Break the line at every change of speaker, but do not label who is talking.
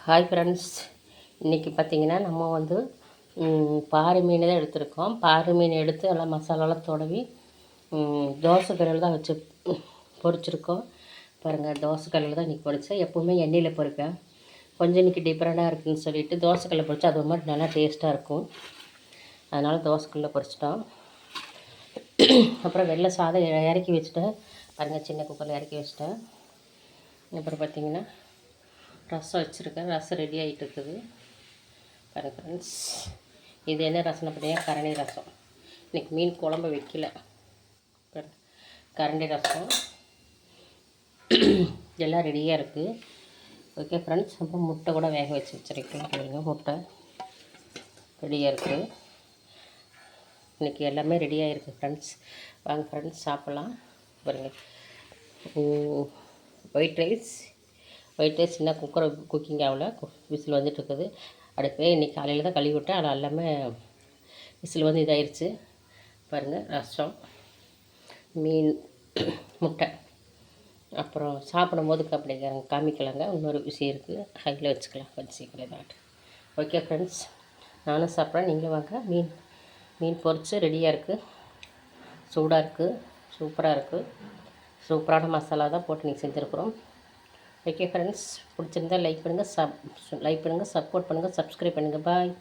Hi friends, இன்றைக்கி பார்த்திங்கன்னா நம்ம வந்து பாறை மீன் தான் எடுத்திருக்கோம். பாறை மீன் எடுத்து எல்லாம் மசாலாலாம் தடவி தோசை கல்லில் தான் வச்சு பொரிச்சிருக்கோம். பாருங்கள், தோசை கல்லில் தான் இன்றைக்கி பொரித்தேன். எப்போவுமே எண்ணெயில் பொரிப்பேன். கொஞ்சம் இன்றைக்கி டிஃப்ரெண்ட்டாக இருக்குதுன்னு சொல்லிவிட்டு தோசை கல்லில் பொரிச்சா அது ஒரு மாதிரி நல்லா டேஸ்ட்டாக இருக்கும். அதனால் தோசை கல்லில் பொரிச்சிட்டோம். அப்புறம் வெள்ளை சாதம் இறக்கி வச்சுட்டேன். பாருங்கள், சின்ன குக்கரில் இறக்கி வச்சுட்டேன். அப்புறம் பார்த்திங்கன்னா ரசம் வச்சுருக்கேன். ரசம் ரெடி ஆகிட்டு இருக்குது. பாருங்கள் ஃப்ரெண்ட்ஸ், இது என்ன ரசம்னு பார்த்தீங்கன்னா கரண்டி ரசம். இன்றைக்கி மீன் குழம்பு வைக்கல. கரண்டி ரசம் எல்லாம் ரெடியாக இருக்குது. ஓகே ஃப்ரெண்ட்ஸ், அப்புறம் முட்டை கூட வேக வச்சு வச்சுருக்கேன். பாருங்கள், முட்டை ரெடியாக இருக்குது. இன்றைக்கி எல்லாமே ரெடியாக இருக்குது ஃப்ரெண்ட்ஸ். வாங்க ஃப்ரெண்ட்ஸ், சாப்பிட்லாம். பாருங்கள், ஒயிட் ரைஸ் சின்ன குக்கிங் ஆகல, விசில் வந்துட்டுருக்குது. அடுப்பே இன்றைக்கி காலையில் தான் கழுவி விட்டேன். அது எல்லாமே விசில் வந்து இதாகிடுச்சு. பாருங்கள், ரசம், மீன், முட்டை. அப்புறம் சாப்பிடும்போது அப்படி காமிக்கலாங்க. இன்னொரு விஷயம் இருக்குது, ஹையில் வச்சுக்கலாம் சீக்கிரம் தான். ஓகே ஃப்ரெண்ட்ஸ், நானும் சாப்பிட்றேன், நீங்களும் வாங்க. மீன் பொரிச்சு ரெடியாக இருக்குது. சூடாக இருக்குது, சூப்பராக இருக்குது. சூப்பரான மசாலா தான் போட்டு நீங்கள் செஞ்சுருக்குறோம். ஓகே ஃப்ரெண்ட்ஸ், பிடிச்சிருந்தால் லைக் பண்ணுங்கள், சப்போர்ட் பண்ணுங்கள், சப்ஸ்கிரைப் பண்ணுங்கள். பாய்.